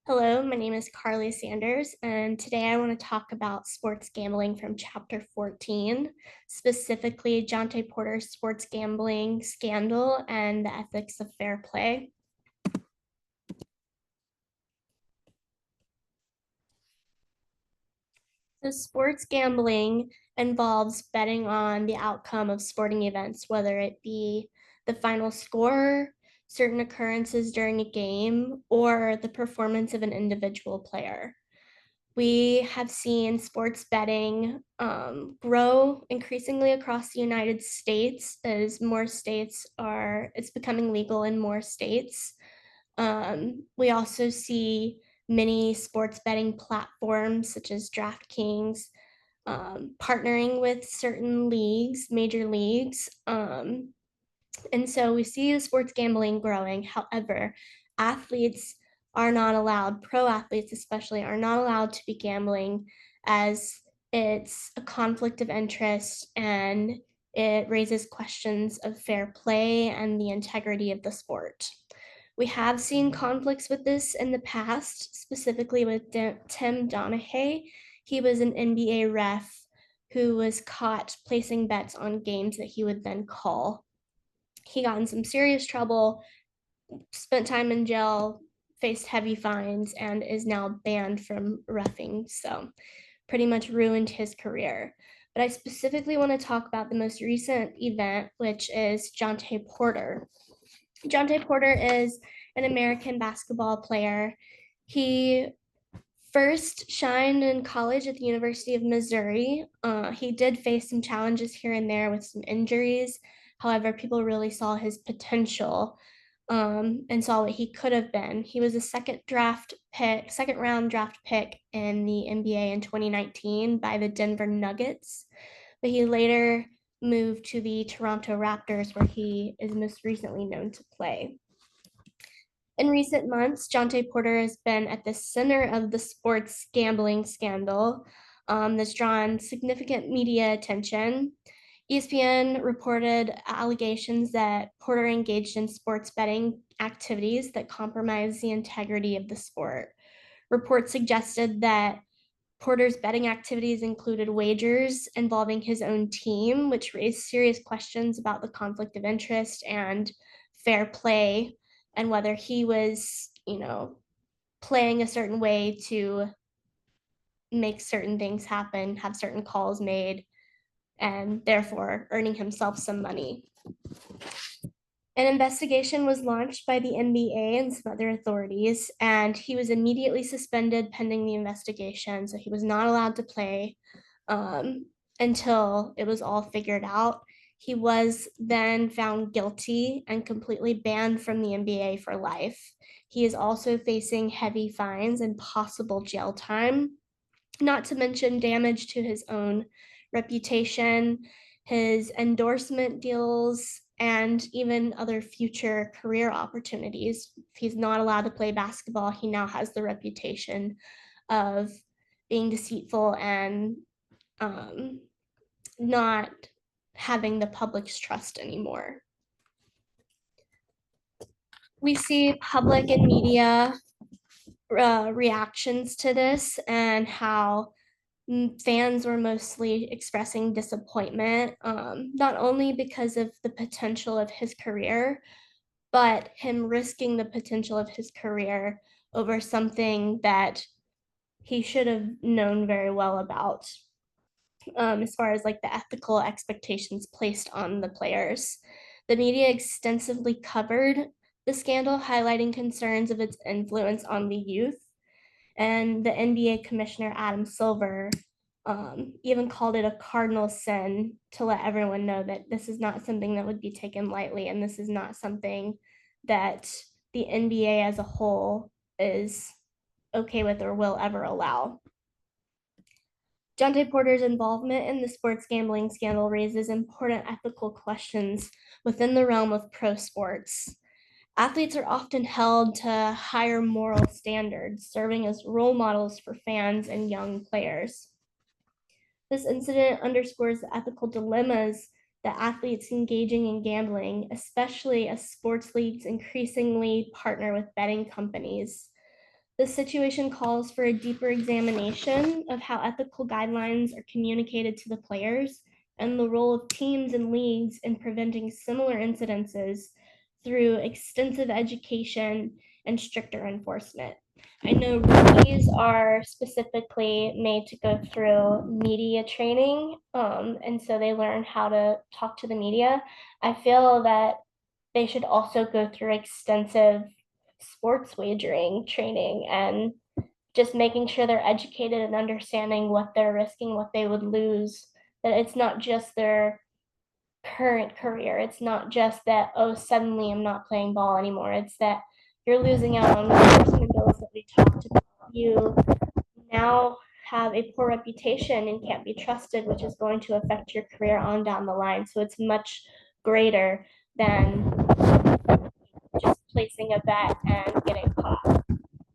Hello, my name is Carli Sanders, and today I want to talk about sports gambling from Chapter 14, specifically Jonte Porter's sports gambling scandal and the ethics of fair play. So, sports gambling involves betting on the outcome of sporting events, whether it be the final score, certain occurrences during a game, or the performance of an individual player. We have seen sports betting grow increasingly across the United States as more states it's becoming legal in more states. We also see many sports betting platforms such as DraftKings partnering with certain leagues, major leagues. And so we see the sports gambling growing. However, athletes are not allowed, pro athletes especially, are not allowed to be gambling as it's a conflict of interest and it raises questions of fair play and the integrity of the sport. We have seen conflicts with this in the past, specifically with Tim Donaghy. He was an NBA ref who was caught placing bets on games that he would then call. He got in some serious trouble, spent time in jail, faced heavy fines, and is now banned from reffing. So, pretty much ruined his career. But I specifically want to talk about the most recent event, which is Jonte Porter. Jonte Porter is an American basketball player. He first shined in college at the University of Missouri. He did face some challenges here and there with some injuries. However, people really saw his potential and saw what he could have been. He was a second round draft pick in the NBA in 2019 by the Denver Nuggets, but he later moved to the Toronto Raptors, where he is most recently known to play. In recent months, Jonte Porter has been at the center of the sports gambling scandal that's drawn significant media attention. ESPN reported allegations that Porter engaged in sports betting activities that compromise the integrity of the sport. Reports suggested that Porter's betting activities included wagers involving his own team, which raised serious questions about the conflict of interest and fair play and whether he was, playing a certain way to make certain things happen, have certain calls made, and therefore earning himself some money. An investigation was launched by the NBA and some other authorities, and he was immediately suspended pending the investigation. So he was not allowed to play until it was all figured out. He was then found guilty and completely banned from the NBA for life. He is also facing heavy fines and possible jail time, not to mention damage to his own reputation, his endorsement deals, and even other future career opportunities. If he's not allowed to play basketball, he now has the reputation of being deceitful and not having the public's trust anymore. We see public and media reactions to this and how fans were mostly expressing disappointment, not only because of the potential of his career, but him risking the potential of his career over something that he should have known very well about, as far as like the ethical expectations placed on the players. The media extensively covered the scandal, highlighting concerns of its influence on the youth. And the NBA commissioner, Adam Silver, even called it a cardinal sin to let everyone know that this is not something that would be taken lightly, and this is not something that the NBA as a whole is okay with or will ever allow. Jonte Porter's involvement in the sports gambling scandal raises important ethical questions within the realm of pro sports. Athletes are often held to higher moral standards, serving as role models for fans and young players. This incident underscores the ethical dilemmas that athletes engaging in gambling, especially as sports leagues increasingly partner with betting companies. The situation calls for a deeper examination of how ethical guidelines are communicated to the players and the role of teams and leagues in preventing similar incidences through extensive education and stricter enforcement. I know rookies are specifically made to go through media training, and so they learn how to talk to the media. I feel that they should also go through extensive sports wagering training and just making sure they're educated and understanding what they're risking, what they would lose, that it's not just their current career. It's not just that, oh, suddenly I'm not playing ball anymore. It's that you're losing out on enforcement bills that we talked about. You now have a poor reputation and can't be trusted, which is going to affect your career on down the line. So it's much greater than just placing a bet and getting caught.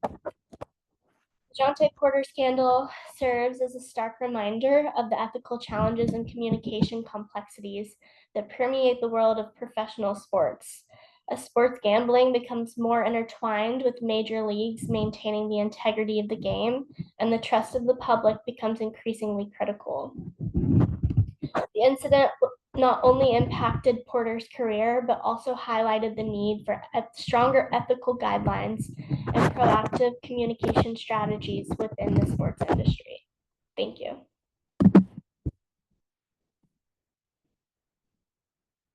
The Jonte Porter scandal serves as a stark reminder of the ethical challenges and communication complexities that permeate the world of professional sports. As sports gambling becomes more intertwined with major leagues maintaining the integrity of the game, and the trust of the public becomes increasingly critical. The incident not only impacted Porter's career, but also highlighted the need for stronger ethical guidelines and proactive communication strategies within the sports industry. Thank you.